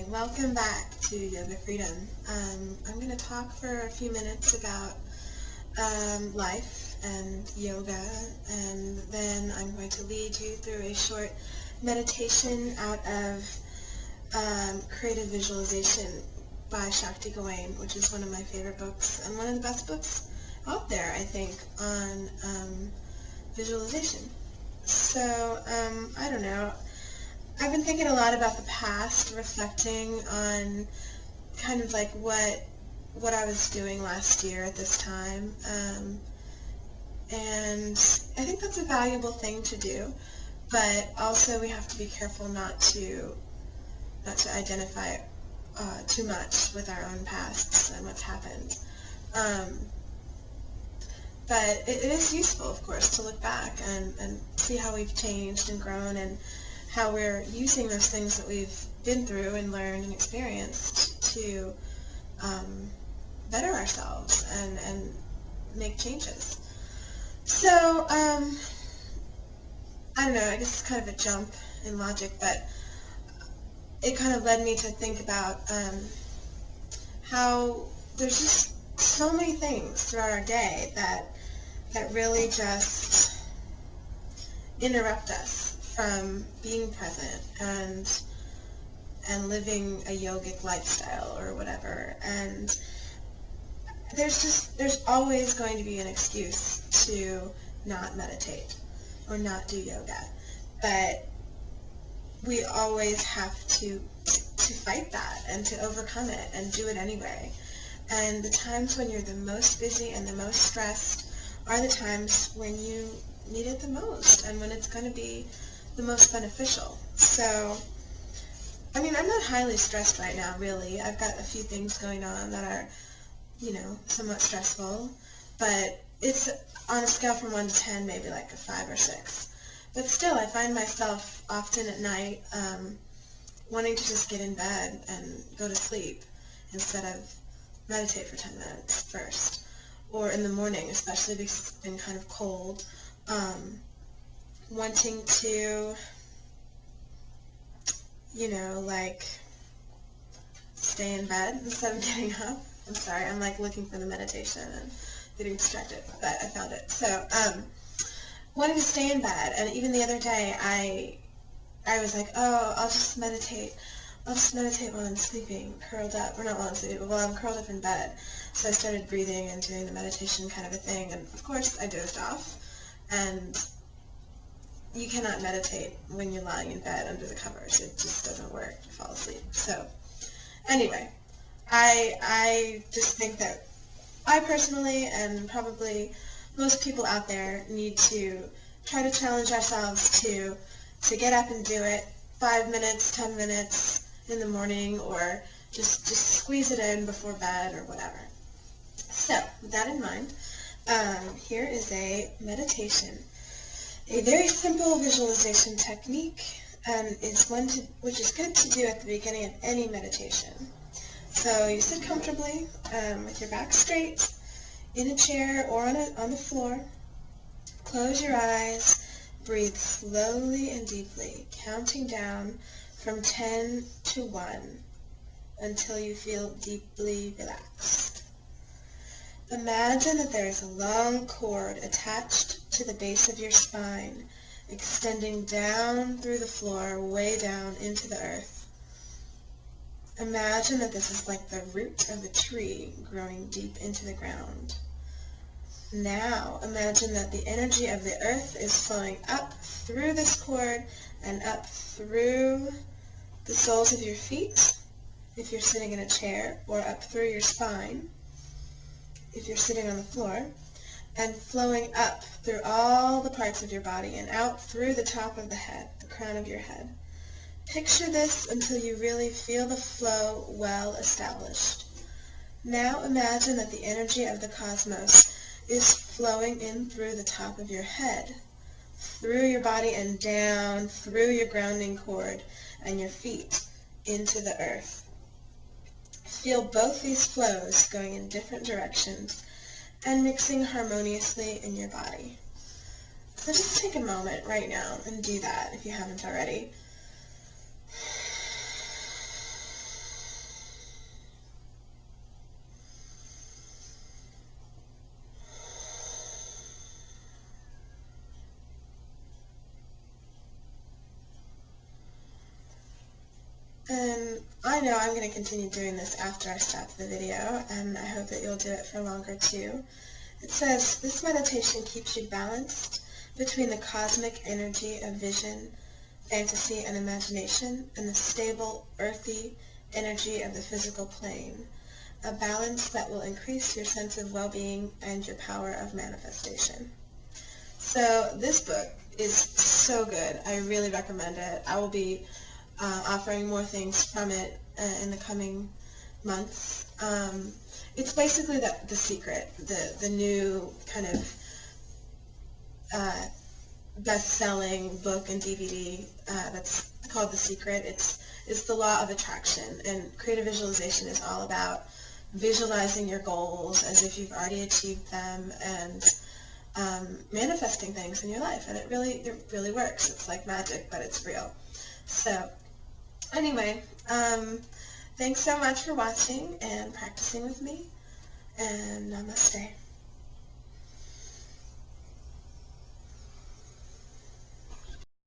Welcome back to Yoga Freedom. I'm going to talk for a few minutes about life and yoga, and then I'm going to lead you through a short meditation out of Creative Visualization by Shakti Gawain, which is one of my favorite books and one of the best books out there, I think, on visualization. So, I don't know. I've been thinking a lot about the past, reflecting on kind of like what I was doing last year at this time, and I think that's a valuable thing to do, but also we have to be careful not to identify too much with our own pasts and what's happened. But it is useful, of course, to look back and see how we've changed and grown and how we're using those things that we've been through and learned and experienced to better ourselves and make changes. So, I don't know, I guess it's kind of a jump in logic, but it kind of led me to think about how there's just so many things throughout our day that really just interrupt us from being present and living a yogic lifestyle or whatever. And there's always going to be an excuse to not meditate or not do yoga, but we always have to fight that and to overcome it and do it anyway. And the times when you're the most busy and the most stressed are the times when you need it the most and when it's going to be the most beneficial. So, I mean, I'm not highly stressed right now, really. I've got a few things going on that are, somewhat stressful, but it's on a scale from 1 to 10, maybe like a 5 or 6. But still, I find myself often at night wanting to just get in bed and go to sleep instead of meditate for 10 minutes first. Or in the morning, especially because it's been kind of cold, wanting to, stay in bed instead of getting up. I'm sorry, I'm looking for the meditation and getting distracted, but I found it. So, wanting to stay in bed, and even the other day, I was like, oh, I'll just meditate while I'm sleeping, curled up, or not while I'm sleeping, but while I'm curled up in bed. So I started breathing and doing the meditation kind of a thing, and of course I dozed off, and you cannot meditate when you're lying in bed under the covers. It just doesn't work. You fall asleep. So, anyway, I just think that I personally, and probably most people out there, need to try to challenge ourselves to get up and do it 5 minutes, 10 minutes in the morning, or just squeeze it in before bed or whatever. So, with that in mind, here is a meditation. A very simple visualization technique, and it's one which is good to do at the beginning of any meditation. So you sit comfortably with your back straight in a chair or on the floor. Close your eyes, breathe slowly and deeply, counting down from 10 to 1 until you feel deeply relaxed. Imagine that there is a long cord attached to the base of your spine, extending down through the floor, way down into the earth. Imagine that this is like the root of a tree growing deep into the ground. Now, imagine that the energy of the earth is flowing up through this cord and up through the soles of your feet, if you're sitting in a chair, or up through your spine, if you're sitting on the floor, and flowing up through all the parts of your body and out through the top of the head, the crown of your head. Picture this until you really feel the flow well established. Now imagine that the energy of the cosmos is flowing in through the top of your head, through your body and down through your grounding cord and your feet into the earth. Feel both these flows going in different directions and mixing harmoniously in your body. So just take a moment right now and do that if you haven't already. And I know I'm going to continue doing this after I stop the video, and I hope that you'll do it for longer too. It says, this meditation keeps you balanced between the cosmic energy of vision, fantasy, and imagination, and the stable, earthy energy of the physical plane, a balance that will increase your sense of well-being and your power of manifestation. So this book is so good. I really recommend it. I will be offering more things from it in the coming months. It's basically the secret, the new kind of best-selling book and DVD that's called The Secret. It's the law of attraction, and creative visualization is all about visualizing your goals as if you've already achieved them and manifesting things in your life, and it really works. It's like magic, but it's real. So anyway, thanks so much for watching and practicing with me, and namaste.